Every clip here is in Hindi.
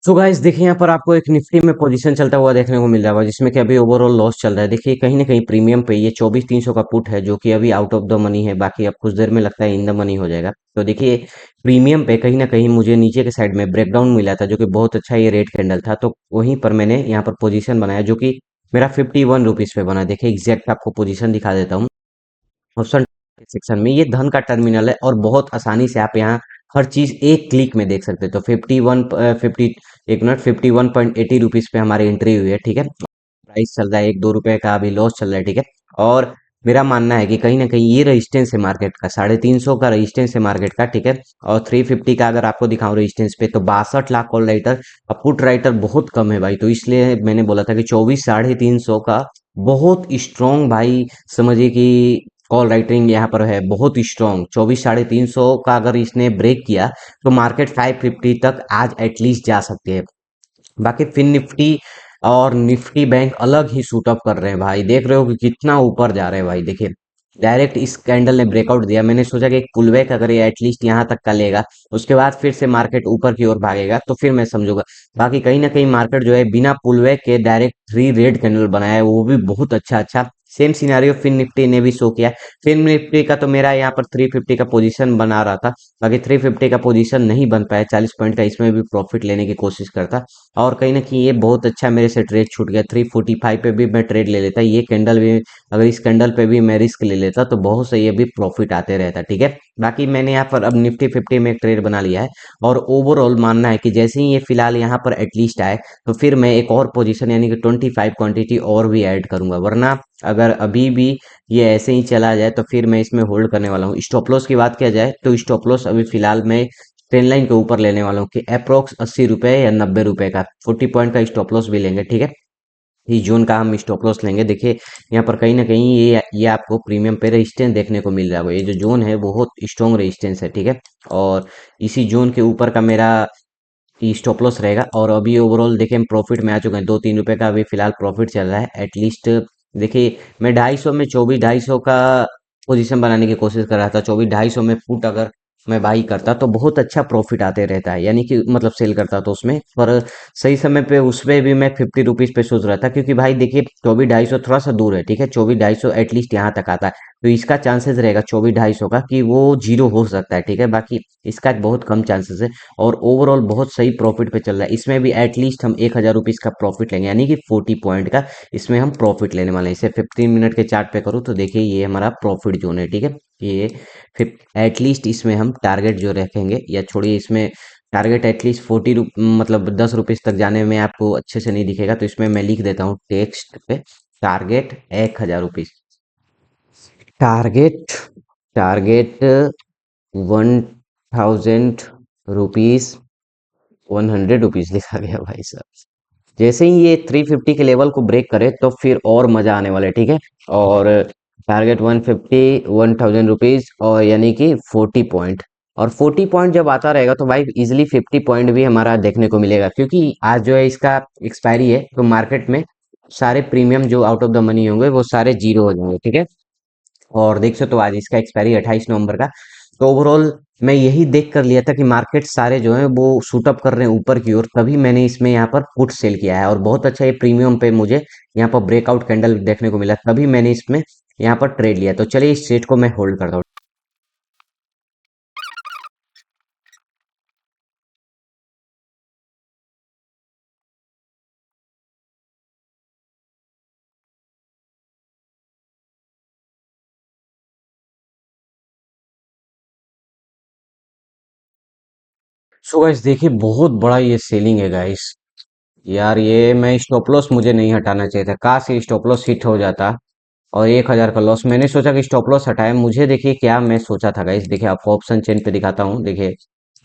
सो गाइस देखिए यहाँ पर आपको एक निफ्टी में पोजीशन चलता हुआ देखने को मिल रहा है जिसमें कि अभी ओवरऑल लॉस चल रहा है। देखिए कहीं ना कहीं प्रीमियम पे ये 24,300 का पुट है जो कि अभी आउट ऑफ द मनी है। बाकी अब कुछ देर में लगता है इन द मनी हो जाएगा। तो देखिए प्रीमियम पे कहीं ना कहीं मुझे नीचे के साइड में ब्रेकडाउन मिला था जो कि बहुत अच्छा ये रेड कैंडल था। तो वहीं पर मैंने यहाँ पर पोजीशन बनाया जो कि मेरा 51 रुपीज पे बना। देखिए एग्जैक्ट आपको पोजीशन दिखा देता हूँ। ऑप्शन सेक्शन में ये धन का टर्मिनल है और बहुत आसानी से आप यहाँ हर चीज एक क्लिक में देख सकते हो। तो 51.80 रुपीज पे हमारी एंट्री हुई है, ठीक है। प्राइस चल रहा है 1-2 रुपए का, अभी लॉस चल रहा है, ठीक है। और मेरा मानना है कि कहीं ना कहीं ये रजिस्टेंस है मार्केट का, 350 का रजिस्टेंस है मार्केट का, ठीक है। और 350 का अगर आपको दिखाऊं रजिस्टेंस पे तो 62 लाख कॉल राइटर और पुट राइटर बहुत कम है भाई। तो इसलिए मैंने बोला था कि 24 350 का बहुत स्ट्रॉन्ग भाई, समझिए कि कॉल राइटिंग यहाँ पर है बहुत स्ट्रॉन्ग। 24 350 का अगर इसने ब्रेक किया तो मार्केट 550 तक आज एटलीस्ट जा सकती है। बाकी फिन निफ्टी और निफ्टी बैंक अलग ही शूट अप कर रहे हैं भाई। देख रहे हो कि कितना ऊपर जा रहे हैं भाई। देखिए डायरेक्ट इस कैंडल ने ब्रेकआउट दिया, मैंने सोचा कि एक पुलबैक अगर ये एटलीस्ट यहाँ तक का लेगा उसके बाद फिर से मार्केट ऊपर की ओर भागेगा तो फिर मैं समझूंगा। बाकी कहीं ना कहीं मार्केट जो है बिना पुलबैक के डायरेक्ट 3 रेड कैंडल बनाया है, वो भी बहुत अच्छा अच्छा। सेम सिनारियो फिन निफ्टी ने भी शो किया। फिन निफ्टी का तो मेरा यहाँ पर 350 का पोजीशन बना रहा था, बाकी 350 का पोजीशन नहीं बन पाया। 40 पॉइंट का इसमें भी प्रॉफिट लेने की कोशिश करता और कहीं ना कहीं ये बहुत अच्छा मेरे से ट्रेड छूट गया। 345 पे भी मैं ट्रेड ले लेता, ये कैंडल भी अगर इस कैंडल पे भी मैं रिस्क ले लेता तो बहुत सही अभी प्रॉफिट आते रहता, ठीक है। बाकी मैंने यहाँ पर अब निफ्टी 50 में एक ट्रेड बना लिया है और ओवरऑल मानना है कि जैसे ही ये फिलहाल यहाँ पर एटलीस्ट आए तो फिर मैं एक और पोजीशन यानी कि 25 क्वांटिटी और भी ऐड करूंगा। वरना अगर अभी भी ये ऐसे ही चला जाए तो फिर मैं इसमें होल्ड करने वाला हूँ। स्टॉप लॉस की बात किया जाए तो स्टॉप लॉस अभी फिलहाल मैं ट्रेन लाइन के ऊपर लेने वाला हूँ कि अप्रोक्स 80 रुपए या 90 रुपए का 40 पॉइंट का स्टॉप लॉस भी लेंगे, ठीक है। इस जोन का हम स्टॉप लॉस लेंगे। देखिए यहाँ पर कहीं ना कहीं ये आपको प्रीमियम पे रेजिस्टेंस देखने को मिल रहा है। ये जो जोन है बहुत स्ट्रॉन्ग रेजिस्टेंस है, ठीक है। और इसी जोन के ऊपर का मेरा स्टॉप लॉस रहेगा। और अभी ओवरऑल देखिए हम प्रॉफिट में आ चुके हैं, 2-3 रुपए का अभी फिलहाल प्रॉफिट चल रहा है एटलीस्ट। देखिए मैं 250 में 24 250 का पोजीशन बनाने की कोशिश कर रहा था। 24 250 में पुट अगर मैं बाई करता तो बहुत अच्छा प्रॉफिट आते रहता है, यानी कि मतलब सेल करता तो उसमें पर सही समय पे उसमें भी मैं 50 रुपीज पे सोच रहा था। क्योंकि भाई देखिए 24 250 थोड़ा सा दूर है, ठीक है। 24 250 एटलीस्ट यहाँ तक आता है तो इसका चांसेस रहेगा 24 250 का कि वो जीरो हो सकता है, ठीक है। बाकी इसका बहुत कम चांसेस है और ओवरऑल बहुत सही प्रॉफिट पे चल रहा है। इसमें भी एटलीस्ट हम 1,000 रुपीज का प्रॉफिट लेंगे यानी कि 40 पॉइंट का इसमें हम प्रॉफिट लेने वाले हैं। इसे 15 मिनट के चार्ट पे करूँ तो देखिए ये हमारा प्रॉफिट जोन है, ठीक है। ये फिर एटलीस्ट इसमें हम टारगेट जो रखेंगे, या छोड़िए इसमें टारगेट एटलीस्ट 40 मतलब 10 रुपीज तक जाने में आपको अच्छे से नहीं दिखेगा तो इसमें मैं लिख देता हूँ टेक्स्ट पे target 1,000 rupees. Target target 1,000 rupees, 100 rupees लिखा गया भाई साहब। जैसे ही ये 350 के लेवल को ब्रेक करे तो फिर और मजा आने वाला है, ठीक है। और टारगेट 150, 1,000 रुपीज और यानी कि 40 पॉइंट। और 40 पॉइंट जब आता रहेगा तो भाई इजिली 50 पॉइंट भी हमारा देखने को मिलेगा। क्योंकि आज जो है इसका एक्सपायरी है तो मार्केट में सारे प्रीमियम जो आउट ऑफ द मनी होंगे वो सारे जीरो हो जाएंगे, ठीक है। और देख सकते हो आज इसका एक्सपायरी 28 नवंबर का। तो ओवरऑल मैं यही देख कर लिया था कि मार्केट सारे जो है वो शूट अप कर रहे हैं ऊपर की ओर, तभी मैंने इसमें यहाँ पर पुट सेल किया है। और बहुत अच्छा ये प्रीमियम पे मुझे यहाँ पर ब्रेकआउट कैंडल देखने को मिला, तभी मैंने इसमें यहाँ पर ट्रेड लिया। तो चलिए इस ट्रेड को मैं होल्ड करता हूँ। सो गाइस देखिए बहुत बड़ा ये सेलिंग है गाइस। यार ये मैं स्टॉप लॉस मुझे नहीं हटाना चाहिए था, काश ये स्टॉप लॉस हिट हो जाता। और 1,000 का लॉस मैंने सोचा कि स्टॉप लॉस हटाए मुझे। देखिए क्या मैं सोचा था गाइस, देखिए आपको ऑप्शन चेन पे दिखाता हूँ। देखिए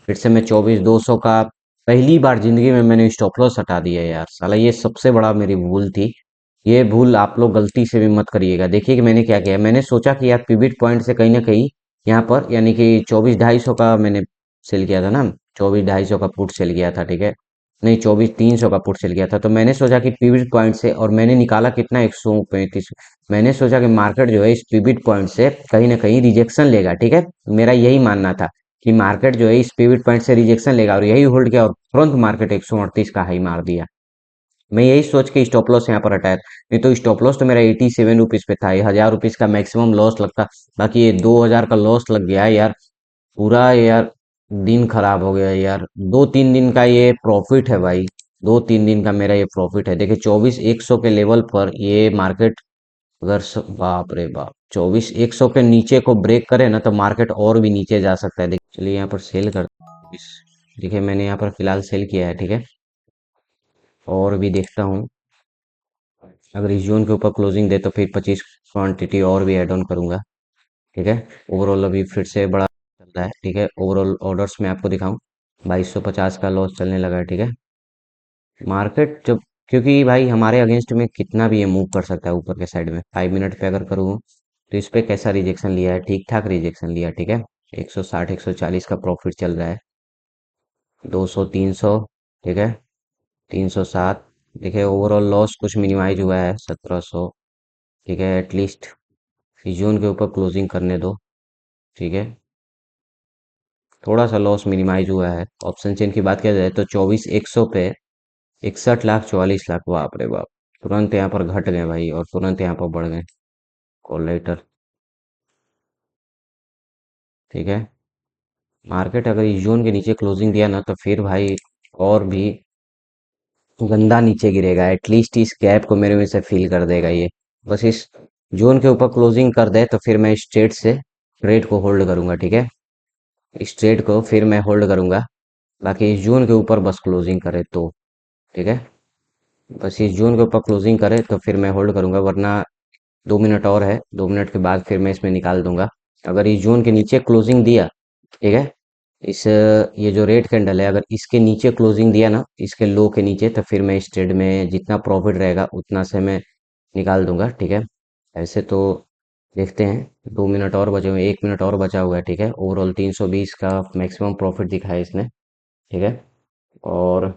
फिर से मैं 24 200 का पहली बार जिंदगी में मैंने स्टॉप लॉस हटा दिया यार। साला ये सबसे बड़ा मेरी भूल थी। ये भूल आप लोग गलती से भी मत करिएगा। देखिए कि मैंने क्या किया, मैंने सोचा कि यार पिविट पॉइंट से कहीं ना कहीं यहाँ पर यानी कि 24 250 का मैंने सेल किया था ना। 24 250 का पुट सेल किया था, ठीक है। नहीं 24 300 का पुट सेल किया था। तो मैंने सोचा कि पिविट पॉइंट से, और मैंने निकाला कितना 135। मैंने सोचा कि मार्केट जो है इस पिविट पॉइंट से कहीं ना कहीं रिजेक्शन लेगा, ठीक है। मेरा यही मानना था। कि मार्केट जो है इस पिवट पॉइंट से रिजेक्शन लेगा और यही होल्ड किया और तुरंत मार्केट 138 का हाई मार दिया। मैं यही सोच के स्टॉप लॉस यहाँ पर हटाया, नहीं तो स्टॉप लॉस तो मेरा 87 रुपीज पे था, ये 1000 रुपीज का मैक्सिमम लॉस लगता। बाकी ये 2000 का लॉस लग गया है यार। पूरा यार दिन खराब हो गया यार। 2-3 दिन का ये प्रॉफिट है भाई। 2-3 दिन का मेरा ये प्रॉफिट है। देखिए 24,100 के लेवल पर ये मार्केट अगर बाप रे बाप 24,100 के नीचे को ब्रेक करे ना तो मार्केट और भी नीचे जा सकता है। देखिए चलिए यहाँ पर सेल करते हैं देखिए मैंने यहाँ पर फिलहाल सेल किया है, ठीक है। और भी देखता हूँ, अगर इस जोन के ऊपर क्लोजिंग दे तो फिर 25 क्वांटिटी और भी ऐड ऑन करूंगा, ठीक है। ओवरऑल अभी फिर से बड़ा चल रहा है, ठीक है। ओवरऑल ऑर्डर्स में आपको दिखाऊं, 2250 का लॉस चलने लगा है, ठीक है। मार्केट जब, क्योंकि भाई हमारे अगेंस्ट में कितना भी ये मूव कर सकता है ऊपर के साइड में। 5 मिनट पे अगर करूँ तो इस पे कैसा रिजेक्शन लिया है, ठीक ठाक रिजेक्शन लिया, ठीक है। 160 140 का प्रॉफिट चल रहा है। 200 300, ठीक है। 307, देखिए ओवरऑल लॉस कुछ मिनिमाइज हुआ है 1700, ठीक है। एटलीस्ट इस जोन के ऊपर क्लोजिंग करने दो, ठीक है। थोड़ा सा लॉस मिनिमाइज हुआ है। ऑप्शन चेन की बात किया जाए तो 24,100 पे 61 लाख 44 लाख, बाप रे बाप। तुरंत यहाँ पर घट गए भाई और तुरंत यहाँ पर बढ़ गए। कॉल लेटर, ठीक है। मार्केट अगर इस जोन के नीचे क्लोजिंग दिया ना तो फिर भाई और भी गंदा नीचे गिरेगा। एटलीस्ट इस गैप को मेरे में से फील कर देगा ये। बस इस जोन के ऊपर क्लोजिंग कर दे तो फिर मैं इस ट्रेड से ट्रेड को होल्ड करूंगा, ठीक है। इस ट्रेड को फिर मैं होल्ड करूंगा। बाकी इस जोन के ऊपर बस क्लोजिंग करे तो, ठीक है। बस इस जोन के ऊपर क्लोजिंग करे तो फिर मैं होल्ड करूंगा, वरना 2 मिनट और है, 2 मिनट के बाद फिर मैं इसमें निकाल दूंगा। अगर इस जोन के नीचे क्लोजिंग दिया, ठीक है। इस ये जो रेड कैंडल है अगर इसके नीचे क्लोजिंग दिया ना, इसके लो के नीचे, तो फिर मैं इस ट्रेड में जितना प्रॉफिट रहेगा उतना से मैं निकाल दूंगा, ठीक है। ऐसे तो देखते हैं, 2 मिनट और बचे हुए, 1 मिनट और बचा हुआ है, ठीक है। ओवरऑल 320 का मैक्सिमम प्रॉफिट दिखा है इसने, ठीक है। और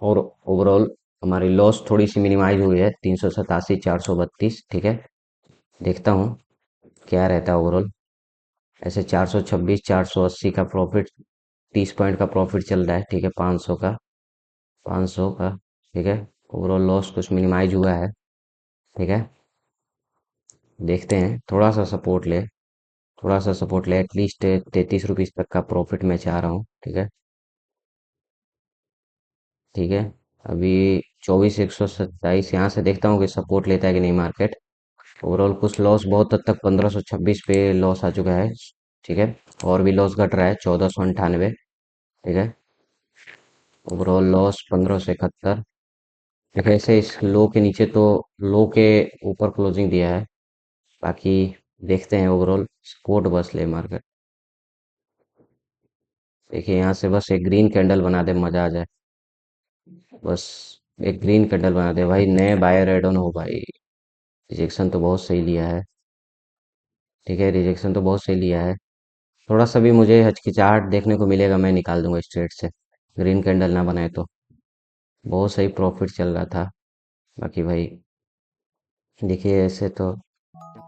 और ओवरऑल हमारी लॉस थोड़ी सी मिनिमाइज हुई है, 387 432, ठीक है। देखता हूँ क्या रहता है ओवरऑल। ऐसे 426 480 का प्रॉफिट, 30 पॉइंट का प्रॉफिट चल रहा है, ठीक है। 500 का, 500 का, ठीक है। ओवरऑल लॉस कुछ मिनिमाइज हुआ है, ठीक है। देखते हैं, थोड़ा सा सपोर्ट ले, थोड़ा सा सपोर्ट ले, एटलीस्ट 33 रुपीज़ तक का प्रॉफिट मैं चाह रहा हूँ, ठीक है। ठीक है। अभी 24,127 यहाँ से देखता हूँ कि सपोर्ट लेता है कि नहीं मार्केट। ओवरऑल कुछ लॉस, बहुत हद तक 1526 पे लॉस आ चुका है, ठीक है। और भी लॉस घट रहा है, 1498, ठीक है। Overall loss 1571। देखो ऐसे इस लो के नीचे तो लो के ऊपर क्लोजिंग दिया है। बाकी देखते हैं, ओवरऑल सपोर्ट बस ले मार्केट। देखिए यहाँ से बस एक ग्रीन कैंडल बना दे, मजा आ जाए। बस एक ग्रीन कैंडल बना दे भाई, नए बायर एड ऑन हो भाई। रिजेक्शन तो बहुत सही लिया है, ठीक है। रिजेक्शन तो बहुत सही लिया है। थोड़ा सा भी मुझे हचकिचाहट देखने को मिलेगा मैं निकाल दूंगा स्ट्रेट से, ग्रीन कैंडल ना बनाए तो। बहुत सही प्रॉफिट चल रहा था। बाकी भाई देखिए ऐसे तो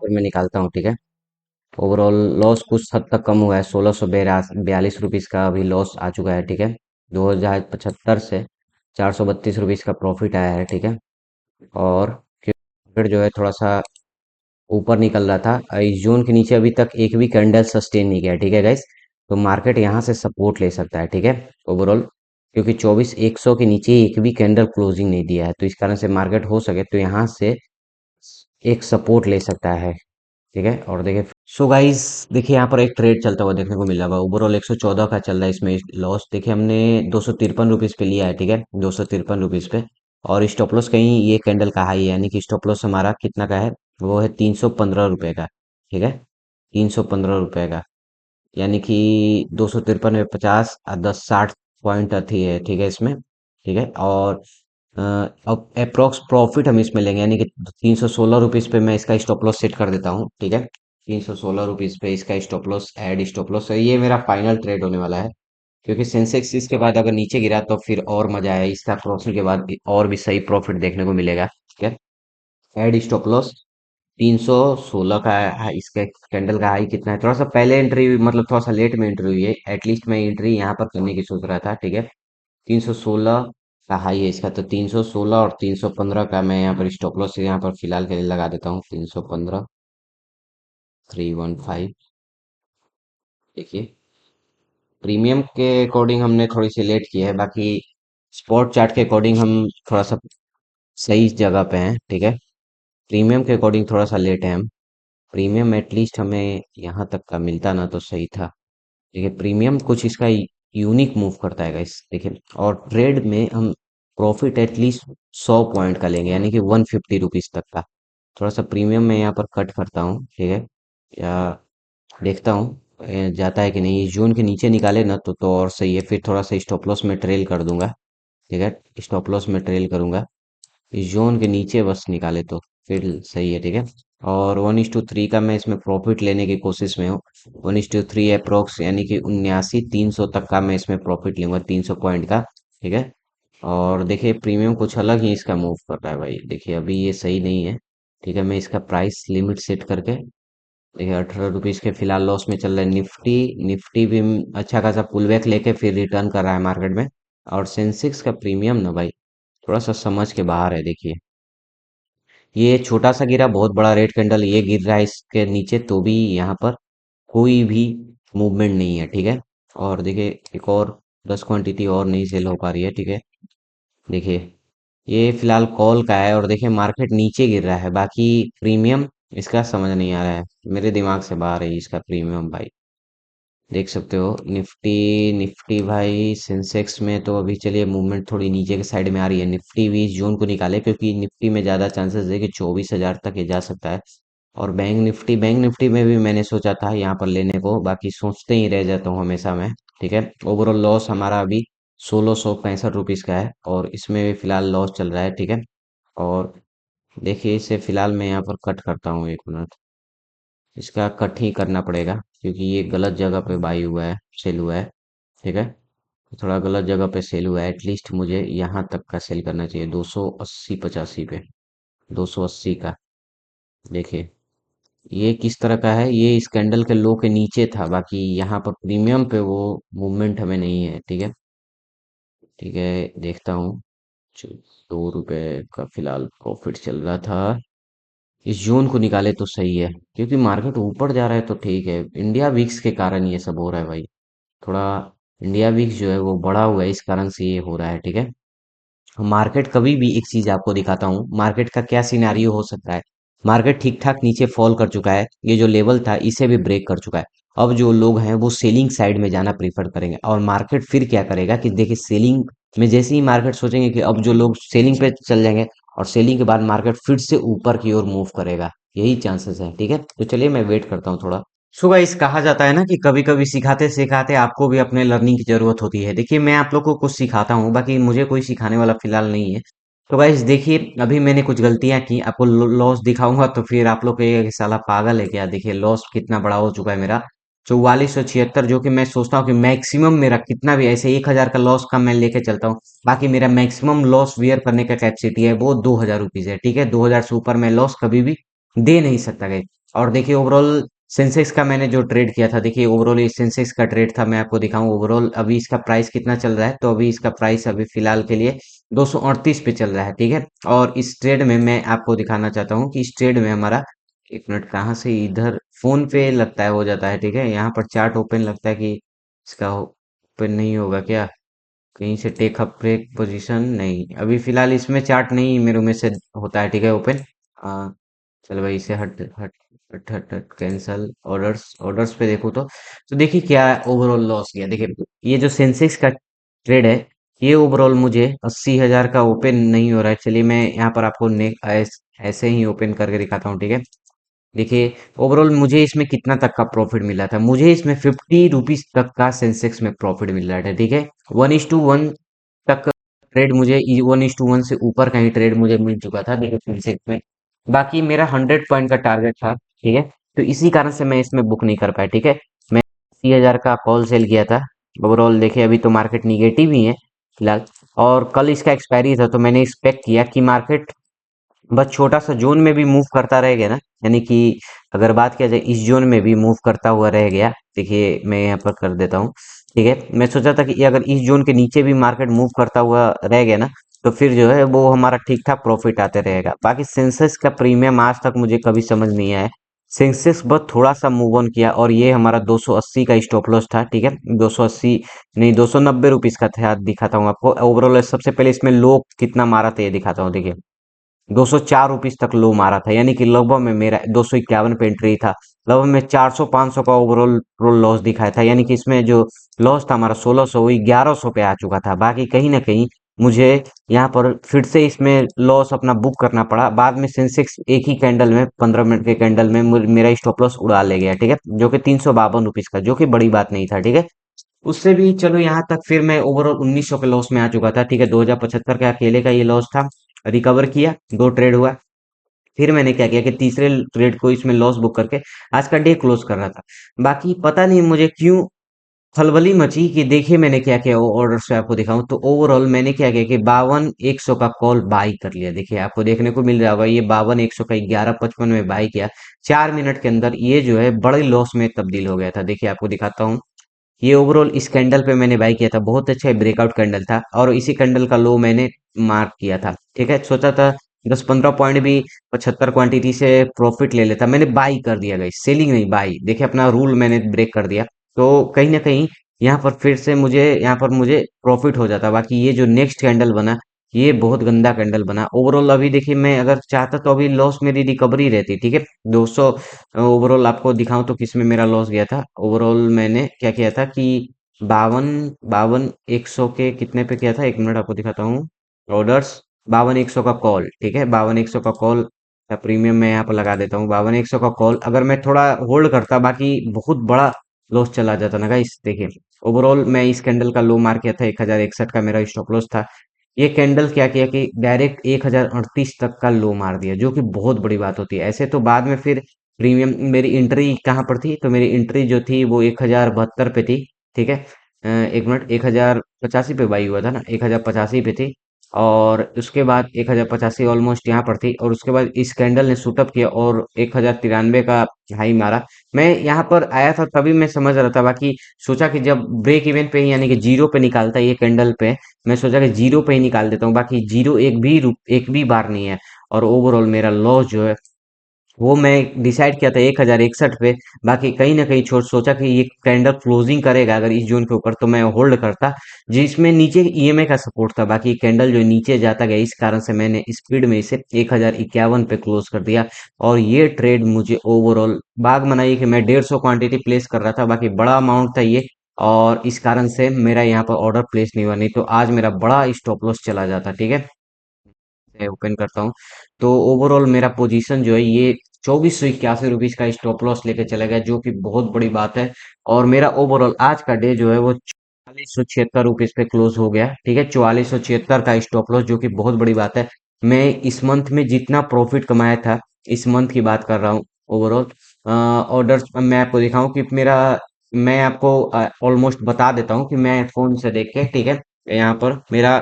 फिर मैं निकालता हूँ, ठीक है। ओवरऑल लॉस कुछ हद तक कम हुआ है, 1642 रुपीज़ का अभी लॉस आ चुका है, ठीक है। 2075 से 432 रुपीज़ का प्रॉफिट आया है, ठीक है। और फिर जो है थोड़ा सा ऊपर निकल रहा था, इस जोन के नीचे अभी तक एक भी कैंडल सस्टेन नहीं किया, ठीक है गाइस। तो मार्केट यहाँ से सपोर्ट ले सकता है, ठीक है। ओवरऑल क्योंकि 24,100 के नीचे एक भी कैंडल क्लोजिंग नहीं दिया है, तो इस कारण से मार्केट हो सके तो यहाँ से एक सपोर्ट ले सकता है, ठीक है। और देखिए सो गाइस, देखिए यहाँ पर एक ट्रेड चलता हुआ देखने को मिल रहा है। ओवरऑल 114 का चल रहा है इसमें लॉस। देखिए हमने 253 रुपीज़ पे लिया है, ठीक है। 253 रुपीज़ पे। और स्टॉप लॉस कहीं ये कैंडल का हाई है, यानी कि स्टॉप लॉस हमारा कितना का है, वो है 315 रुपये का, ठीक है। 315 रुपये का, यानी कि 253 में 50 और 10 60 पॉइंट अथी है, ठीक है इसमें, ठीक है। और अब अप्रोक्स प्रॉफिट हम इसमें लेंगे, यानी कि 316 रुपीज़ पे मैं इसका स्टॉप लॉस सेट कर देता हूँ, ठीक है। 316 रुपीज़ पे इसका stop loss, add stop loss है, ये मेरा फाइनल ट्रेड होने वाला है। क्योंकि सेंसेक्स इसके बाद अगर नीचे गिरा तो फिर और मजा आया, इसका क्रॉसिंग के बाद और भी सही प्रॉफिट देखने को मिलेगा, ठीक है। ऐड स्टॉप लॉस, 316 का है इसका कैंडल का हाई कितना है। थोड़ा सा पहले एंट्री, मतलब थोड़ा सा लेट में एंट्री हुई है, एटलीस्ट मैं एंट्री यहाँ पर करने की सोच रहा था, ठीक है। 316 का हाई है इसका, तो 316 और 315 का मैं यहाँ पर स्टॉप लॉस यहाँ पर फिलहाल के लिए लगा देता हूँ। 315, 315। देखिए, प्रीमियम के अकॉर्डिंग हमने थोड़ी सी लेट की है, बाकी स्पॉट चार्ट के अकॉर्डिंग हम थोड़ा सा सही जगह पे हैं, ठीक है। प्रीमियम के अकॉर्डिंग थोड़ा सा लेट है हम। प्रीमियम एटलीस्ट हमें यहाँ तक का मिलता ना तो सही था। देखिए, प्रीमियम कुछ इसका यूनिक मूव करता है गाइस, देखिए। और ट्रेड में हम प्रॉफिट एटलीस्ट 100 पॉइंट का लेंगे, यानी कि 150 रुपीज तक का। थोड़ा सा प्रीमियम में यहाँ पर कट करता हूँ, ठीक है। या देखता हूँ जाता है कि नहीं। जून के नीचे निकाले ना तो और सही है, फिर थोड़ा सा स्टॉप लॉस में ट्रेल कर दूंगा, ठीक है। स्टॉप लॉस में ट्रेल करूंगा, इस जोन के नीचे बस निकाले तो फिर सही है, ठीक है। और 1:3 का मैं इसमें प्रॉफिट लेने की कोशिश में हूँ। 1:3 अप्रोक्स, यानी कि 79 300 तक का मैं इसमें प्रॉफिट लूंगा, 300 पॉइंट का, ठीक है। और देखिए, प्रीमियम कुछ अलग ही इसका मूव कर रहा है भाई, देखिए अभी ये सही नहीं है, ठीक है। मैं इसका प्राइस लिमिट सेट करके, देखिए 18 रुपीज के फिलहाल लॉस में चल रहा है। निफ्टी, निफ्टी भी अच्छा खासा पुल बैक लेके फिर रिटर्न कर रहा है मार्केट में। और सेंसेक्स का प्रीमियम ना भाई थोड़ा सा समझ के बाहर है, देखिए। ये छोटा सा गिरा, बहुत बड़ा रेड कैंडल ये गिर रहा है इसके नीचे, तो भी यहाँ पर कोई भी मूवमेंट नहीं है, ठीक है। और देखिए, एक और 10 क्वांटिटी और नहीं सेल हो पा रही है, ठीक है। देखिए, ये फिलहाल कॉल का है, और देखिए मार्केट नीचे गिर रहा है। बाकी प्रीमियम इसका समझ नहीं आ रहा है, मेरे दिमाग से बाहर है इसका प्रीमियम भाई। देख सकते हो निफ्टी, निफ्टी भाई सेंसेक्स में तो अभी चलिए मूवमेंट थोड़ी नीचे के साइड में आ रही है। निफ्टी भी इस जोन को निकाले, क्योंकि निफ्टी में ज़्यादा चांसेस है कि 24,000 तक ये जा सकता है। और बैंक निफ्टी, बैंक निफ्टी में भी मैंने सोचा था यहाँ पर लेने को, बाकी सोचते ही रह जाता हूँ हमेशा मैं, ठीक है। ओवरऑल लॉस हमारा अभी 1665 रुपीज़ का है, और इसमें भी फिलहाल लॉस चल रहा है, ठीक है। और देखिए, इसे फिलहाल मैं यहाँ पर कट करता हूँ, 1 मिनट। इसका कट ही करना पड़ेगा, क्योंकि ये गलत जगह पे बाई हुआ है, सेल हुआ है, ठीक है। थोड़ा गलत जगह पे सेल हुआ है, एटलीस्ट मुझे यहाँ तक का सेल करना चाहिए, 280 85 पे, 280 का। देखिए, ये किस तरह का है, ये इस कैंडल के लो के नीचे था, बाकी यहाँ पर प्रीमियम पे वो मूवमेंट हमें नहीं है, ठीक है। ठीक है, देखता हूँ। 2 रुपए का फिलहाल प्रॉफिट चल रहा था, इस जोन को निकाले तो सही है, क्योंकि मार्केट ऊपर जा रहा है तो ठीक है। इंडिया विक्स के कारण ये सब हो रहा है भाई, थोड़ा इंडिया विक्स जो है वो बढ़ा हुआ है, इस कारण से ये हो रहा है, ठीक है। मार्केट कभी भी, एक चीज आपको दिखाता हूँ मार्केट का क्या सिनारियो हो सकता है। मार्केट ठीक ठाक नीचे फॉल कर चुका है, ये जो लेवल था इसे भी ब्रेक कर चुका है। अब जो लोग हैं वो सेलिंग साइड में जाना प्रीफर करेंगे, और मार्केट फिर क्या करेगा कि देखिए, सेलिंग में जैसे ही मार्केट सोचेंगे कि अब जो लोग सेलिंग पे चल जाएंगे, और सेलिंग के बाद मार्केट फिर से ऊपर की ओर मूव करेगा, यही चांसेस है, ठीक है। तो चलिए मैं वेट करता हूँ थोड़ा। सो गाइस, कहा जाता है ना कि कभी कभी सिखाते सिखाते आपको भी अपने लर्निंग की जरूरत होती है। देखिए, मैं आप लोग को कुछ सिखाता हूँ, बाकी मुझे कोई सिखाने वाला फिलहाल नहीं है। तो गाइस देखिए, अभी मैंने कुछ गलतियां की, आपको लॉस दिखाऊंगा तो फिर आप लोग कहिएगा कि साला पागल है क्या। देखिए, लॉस कितना बड़ा हो चुका है मेरा, 4476, जो कि मैं सोचता हूँ कि मैक्सिमम मेरा कितना भी, ऐसे 1,000 का लॉस का मैं लेके चलता हूँ। बाकी मेरा मैक्सिमम लॉस वियर करने का कैपेसिटी है वो 2,000 रुपीज है, ठीक है। 2,000 से ऊपर मैं लॉस कभी भी दे नहीं सकता गाइस। और देखिए, ओवरऑल सेंसेक्स का मैंने जो ट्रेड किया था, देखिए ओवरऑल ये सेंसेक्स का ट्रेड था, मैं आपको दिखाऊं ओवरऑल अभी इसका प्राइस कितना चल रहा है। तो अभी इसका प्राइस अभी फिलहाल के लिए 238 पे चल रहा है, ठीक है। और इस ट्रेड में मैं आपको दिखाना चाहता हूँ कि इस ट्रेड में हमारा, 1 मिनट, कहाँ से इधर फोन पे लगता है हो जाता है, ठीक है। यहाँ पर चार्ट ओपन लगता है कि इसका ओपन नहीं होगा क्या, कहीं से टेक अप ब्रेक पोजीशन नहीं, अभी फिलहाल इसमें चार्ट नहीं मेरे में से होता है, ठीक है, ओपन। चल भाई, इसे हट हट हट हट हट, कैंसल ऑर्डर्स, ऑर्डर्स पे देखो तो देखिए क्या ओवरऑल लॉस गया। देखिए, ये जो सेंसेक्स का ट्रेड है, ये ओवरऑल मुझे 80,000 का ओपन नहीं हो रहा है। चलिए मैं यहाँ पर आपको ऐसे ही ओपन करके दिखाता हूँ, ठीक है। देखिए, ओवरऑल मुझे इसमें कितना तक का प्रॉफिट मिला था, मुझे इसमें 50 रुपीज तक का सेंसेक्स में प्रॉफिट मिल रहा था, ठीक है। 1:1 तक ट्रेड मुझे, 1:1 से ऊपर का ही ट्रेड मुझे मिल चुका था, देखिए सेंसेक्स में। बाकी मेरा 100 पॉइंट का टारगेट था, ठीक है। तो इसी कारण से मैं इसमें बुक नहीं कर पाया, ठीक है। मैं 80,000 का कॉल सेल किया था। ओवरऑल देखिए, अभी तो मार्केट निगेटिव ही है फिलहाल, और कल इसका एक्सपायरी था, तो मैंने एक्सपेक्ट किया कि मार्केट बस छोटा सा जोन में भी मूव करता रह गया ना, यानी कि अगर बात किया जाए इस जोन में भी मूव करता हुआ रह गया, देखिए मैं यहाँ पर कर देता हूँ। ठीक है, मैं सोचा था कि ये अगर इस जोन के नीचे भी मार्केट मूव करता हुआ रह गया ना, तो फिर जो है वो हमारा ठीक ठाक प्रॉफिट आते रहेगा। बाकी सेंसेक्स का प्रीमियम आज तक मुझे कभी समझ नहीं आया। सेंसेक्स बस थोड़ा सा मूव ऑन किया और ये हमारा 280 का स्टॉप लॉस था। ठीक है, 280 नहीं, 290 रुपीज का था, दिखाता हूँ आपको ओवरऑल। सबसे पहले इसमें लो कितना मारा था ये दिखाता हूँ, देखिए 204 रुपीज तक लो मारा था, यानी कि लगभग में मेरा 251 पे एंट्री था। लगभग में 400-500 का ओवरऑल लॉस दिखाया था, यानी कि इसमें जो लॉस था हमारा 1600, वही 1100 पे आ चुका था। बाकी कहीं ना कहीं मुझे यहाँ पर फिर से इसमें लॉस अपना बुक करना पड़ा। बाद में सेंसेक्स एक ही कैंडल में, 15 मिनट के कैंडल में मेरा स्टॉप लॉस उड़ा ले गया। ठीक है, जो कि 352 रुपीज का, जो कि बड़ी बात नहीं था। ठीक है, उससे भी चलो यहाँ तक फिर मैं ओवरऑल 1900 के लॉस में आ चुका था। ठीक है, 2075 का अकेले का ये लॉस था। रिकवर किया, दो ट्रेड हुआ। फिर मैंने क्या किया कि तीसरे ट्रेड को इसमें लॉस बुक करके आज का डे क्लोज कर रहा था। बाकी पता नहीं मुझे क्यों खलबली मची कि देखिए मैंने क्या किया, ऑर्डर से आपको दिखाऊं तो ओवरऑल मैंने क्या किया कि 52-100 का कॉल बाई कर लिया। देखिए आपको देखने को मिल रहा होगा, ये 52-100 का 1155 में बाई किया। 4 मिनट के अंदर ये जो है बड़े लॉस में तब्दील हो गया था। देखिए आपको दिखाता हूँ, ये ओवरऑल इस कैंडल पे मैंने बाई किया था, बहुत अच्छा ब्रेकआउट कैंडल था और इसी कैंडल का लो मैंने मार्क किया था। ठीक है, सोचा था 10-15 पॉइंट भी 75 क्वांटिटी से प्रॉफिट ले लेता, मैंने बाई कर दिया गाइस, सेलिंग नहीं बाई। देखिए अपना रूल मैंने ब्रेक कर दिया, तो कहीं ना कहीं यहाँ पर फिर से मुझे प्रॉफिट हो जाता। बाकी ये जो नेक्स्ट कैंडल बना, ये बहुत गंदा कैंडल बना ओवरऑल। अभी देखिए मैं अगर चाहता तो अभी लॉस मेरी रिकवरी रहती। ठीक है, 200 ओवरऑल आपको दिखाऊं तो किसमें मेरा लॉस गया था। ओवरऑल मैंने क्या किया था कि बावन बावन 100 के कितने पे किया था, एक मिनट आपको दिखाता हूँ। ऑर्डर्स 52-100 का कॉल। ठीक है, 52-100 का कॉल का प्रीमियम मैं यहाँ पर लगा देता हूँ। 52-100 का कॉल अगर मैं थोड़ा होल्ड करता, बाकी बहुत बड़ा लॉस चला जाता ना गाइस। देखिए ओवरऑल मैं इस कैंडल का लो मार किया था, 1061 का मेरा स्टॉप लॉस था। ये कैंडल क्या किया कि डायरेक्ट 1038 तक का लो मार दिया, जो कि बहुत बड़ी बात होती है। ऐसे तो बाद में फिर प्रीमियम मेरी एंट्री कहाँ पर थी, तो मेरी एंट्री जो थी वो 1072 पे थी। ठीक है, एक मिनट, 1085 पे बाई हुआ था ना, 1085 पे थी। और उसके बाद 1085 ऑलमोस्ट यहाँ पर थी, और उसके बाद इस कैंडल ने शूटअप किया और 1093 का हाई मारा। मैं यहाँ पर आया था तभी मैं समझ रहा था, बाकी सोचा कि जब ब्रेक इवन पे ही यानी कि जीरो पे निकालता है ये कैंडल पे, मैं सोचा कि जीरो पे ही निकाल देता हूँ। बाकी जीरो एक भी बार नहीं है। और ओवरऑल मेरा लॉस जो है वो मैं डिसाइड किया था 1061 पे। बाकी कहीं ना कहीं छोड़ सोचा कि ये कैंडल क्लोजिंग करेगा अगर इस जोन के ऊपर, तो मैं होल्ड करता, जिसमें नीचे ईएमए का सपोर्ट था। बाकी कैंडल जो नीचे जाता गया, इस कारण से मैंने स्पीड में इसे 1051 पे क्लोज कर दिया। और ये ट्रेड मुझे ओवरऑल बाग बनाई कि मैं 150 क्वांटिटी प्लेस कर रहा था, बाकी बड़ा अमाउंट था ये, और इस कारण से मेरा यहाँ पर ऑर्डर प्लेस नहीं हुआ, नहीं तो आज मेरा बड़ा स्टॉप लॉस चला जाता। ठीक है, मैं ओपन करता हूँ तो ओवरऑल मेरा पोजीशन जो है ये 2481 रुपीज का स्टॉप लॉस लेके चला गया, जो कि बहुत बड़ी बात है। और मेरा ओवरऑल आज का डे जो है वो 4476 रुपीज पे क्लोज हो गया। ठीक है, 4476 का स्टॉप लॉस, जो कि बहुत बड़ी बात है। मैं इस मंथ में जितना प्रॉफिट कमाया था, इस मंथ की बात कर रहा हूँ ओवरऑल। ऑर्डर्स मैं आपको दिखाऊं कि मेरा, मैं आपको ऑलमोस्ट बता देता हूँ कि मैं फोन से देख के, ठीक है, यहाँ पर मेरा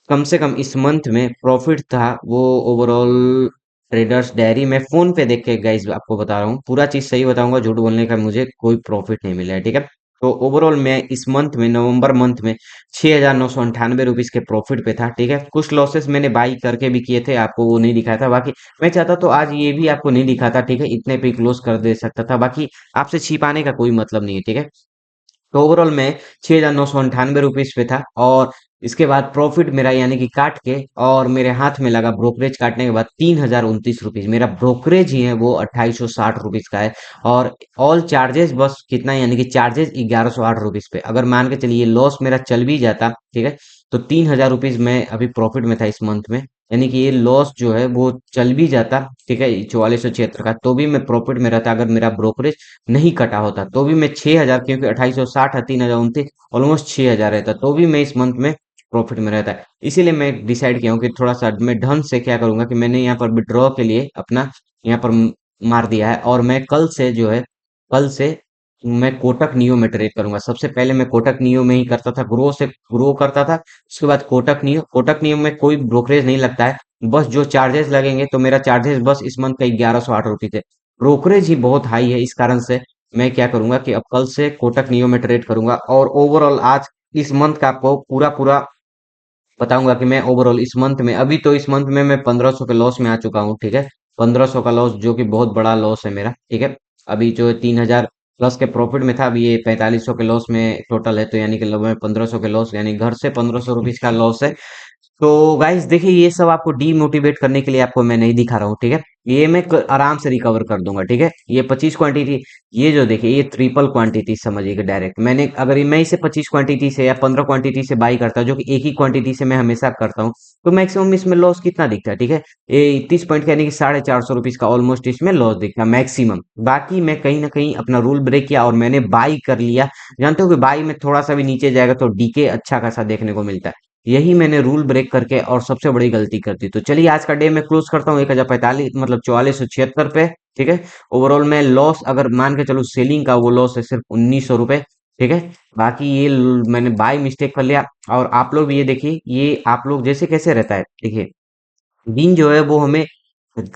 कम से कम इस मंथ में प्रॉफिट था वो ओवरऑल। ट्रेडर्स डायरी में फोन पे देख के गाइस आपको बता रहा हूँ, पूरा चीज सही बताऊंगा, झूठ बोलने का मुझे कोई प्रॉफिट नहीं मिला है। ठीक है, तो ओवरऑल मैं इस मंथ में, नवंबर मंथ में 6998 रुपीज के प्रॉफिट पे था। ठीक है, कुछ लॉसेस मैंने बाई करके भी किए थे, आपको वो नहीं दिखाया था। बाकी मैं चाहता तो आज ये भी आपको नहीं दिखाता। ठीक है, इतने पे क्लोज कर दे सकता था, बाकी आपसे छिपाने का कोई मतलब नहीं है। ठीक है, तो ओवरऑल मैं 6998 रुपीज पे था। और इसके बाद प्रॉफिट मेरा यानी कि काट के और मेरे हाथ में लगा ब्रोकरेज काटने के बाद 3029 रुपीज, मेरा ब्रोकरेज ही है वो 2860 रुपीज का है। और ऑल चार्जेस बस कितना है, यानी कि चार्जेस 1108 रुपीज पे। अगर मान के चलिए लॉस मेरा चल भी जाता, ठीक है, तो 3000 रुपीज मैं अभी प्रॉफिट में था इस मंथ में, यानी कि ये लॉस जो है वो चल भी जाता, ठीक है, 4476 का, तो भी मैं प्रॉफिट में रहता अगर मेरा ब्रोकरेज नहीं कटा होता। तो भी मैं 6000, क्योंकि 2860 है, 3029, ऑलमोस्ट 6000 रहता, तो भी मैं इस मंथ में प्रॉफिट में रहता है। इसीलिए मैं डिसाइड किया हूँ कि थोड़ा सा मैं ढंग से क्या करूंगा कि मैंने यहाँ पर विड्रॉ के लिए अपना यहाँ पर मार दिया है। और मैं कल से जो है, कल से मैं कोटक नियो में ट्रेड करूंगा। सबसे पहले मैं कोटक नियो में ही करता था, ग्रो से ग्रो करता था, उसके बाद कोटक नियो में कोई ब्रोकरेज नहीं लगता है। बस जो चार्जेस लगेंगे, तो मेरा चार्जेस बस इस मंथ का 1108 रुपीज है। ब्रोकरेज ही बहुत हाई है, इस कारण से मैं क्या करूंगा कि अब कल से कोटक नियो में ट्रेड करूंगा, और ओवरऑल आज इस मंथ का आपको पूरा पूरा बताऊंगा कि मैं ओवरऑल इस मंथ में, अभी तो इस मंथ में मैं 1500 के लॉस में आ चुका हूँ, ठीक है। 1500 का लॉस, जो कि बहुत बड़ा लॉस है मेरा, ठीक है। अभी जो 3000 प्लस के प्रॉफिट में था, अभी ये 4500 के लॉस में टोटल है, तो यानी कि लगभग 1500 के लॉस, यानी घर से 1500 रुपीज का लॉस है। तो गाइस देखिए, ये सब आपको डीमोटिवेट करने के लिए आपको मैं नहीं दिखा रहा हूँ, ठीक है। ये मैं आराम से रिकवर कर दूंगा, ठीक है। ये 25 क्वांटिटी, ये जो देखिए ये ट्रिपल क्वांटिटी समझिएगा डायरेक्ट, मैंने अगर मैं इसे 25 क्वांटिटी से या 15 क्वांटिटी से बाई करता, जो कि एक ही क्वांटिटी से मैं हमेशा करता हूँ, तो मैक्सिमम इसमें लॉस कितना दिखता है, ठीक है। ये 30 पॉइंट यानी कि 450 रुपीज का ऑलमोस्ट इसमें लॉस दिखता है मैक्सिमम। बाकी मैं कहीं ना कहीं अपना रूल ब्रेक किया और मैंने बाई कर लिया। जानते हो कि बाई में थोड़ा सा भी नीचे जाएगा तो डीके अच्छा खासा देखने को मिलता है। यही मैंने रूल ब्रेक करके और सबसे बड़ी गलती कर दी। तो चलिए आज का डे मैं क्लोज करता हूँ 1045, मतलब 4476 पे, ठीक है। ओवरऑल मैं लॉस अगर मान के चलो, सेलिंग का वो लॉस है सिर्फ 1900 रुपए, ठीक है। बाकी ये मैंने बाय मिस्टेक कर लिया। और आप लोग भी ये देखिए, ये आप लोग जैसे कैसे रहता है, देखिए दिन जो है वो हमें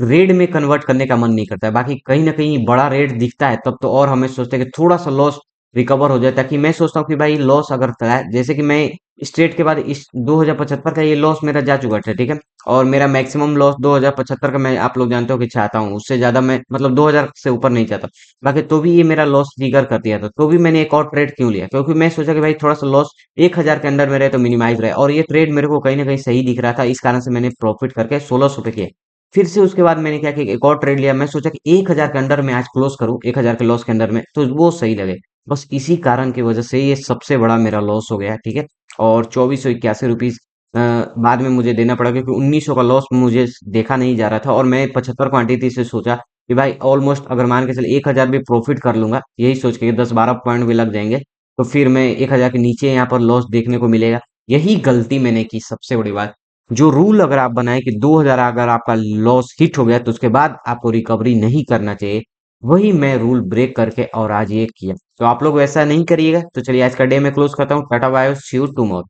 रेड में कन्वर्ट करने का मन नहीं करता है। बाकी कहीं ना कहीं बड़ा रेड दिखता है तब तो और हमें सोचते हैं कि थोड़ा सा लॉस रिकवर हो जाए, ताकि मैं सोचता हूँ कि भाई लॉस अगर है, जैसे कि मैं स्ट्रेट के बाद इस 2075 का ये लॉस मेरा जा चुका था, ठीक है। और मेरा मैक्सिमम लॉस 2075 का मैं, आप लोग जानते हो कि चाहता हूँ, उससे ज्यादा मैं मतलब 2000 से ऊपर नहीं चाहता। बाकी तो भी ये मेरा लॉस जिगर कर दिया था, तो भी मैंने एक और ट्रेड क्यों लिया, क्योंकि मैं सोचा कि भाई थोड़ा सा लॉस 1000 के अंडर में रहे तो मिनिमाइज रहे, और ये ट्रेड मेरे को कहीं ना कहीं सही दिख रहा था, इस कारण से मैंने प्रॉफिट करके 1600 पे किया। फिर से उसके बाद मैंने क्या किया, एक और ट्रेड लिया। मैं सोचा कि 1000 के अंडर में आज क्लोज करूं, 1000 के लॉस के अंदर में, तो वो सही लगे। बस इसी कारण की वजह से ये सबसे बड़ा मेरा लॉस हो गया, ठीक है। और 2481 रुपीज बाद में मुझे देना पड़ा, क्योंकि 1900 का लॉस मुझे देखा नहीं जा रहा था, और मैं 75 क्वांटिटी से सोचा कि भाई ऑलमोस्ट अगर मान के चले 1000 भी प्रॉफिट कर लूंगा, यही सोच के 10-12 पॉइंट भी लग जाएंगे, तो फिर मैं 1000 के नीचे यहाँ पर लॉस देखने को मिलेगा। यही गलती मैंने की, सबसे बड़ी बात। जो रूल अगर आप बनाए कि 2000 अगर आपका लॉस हिट हो गया तो उसके बाद आपको रिकवरी नहीं करना चाहिए, वही मैं रूल ब्रेक करके और आज ये किया। तो आप लोग वैसा नहीं करिएगा। तो चलिए आज का डे में क्लोज करता हूँ। Tata bye, see you tomorrow.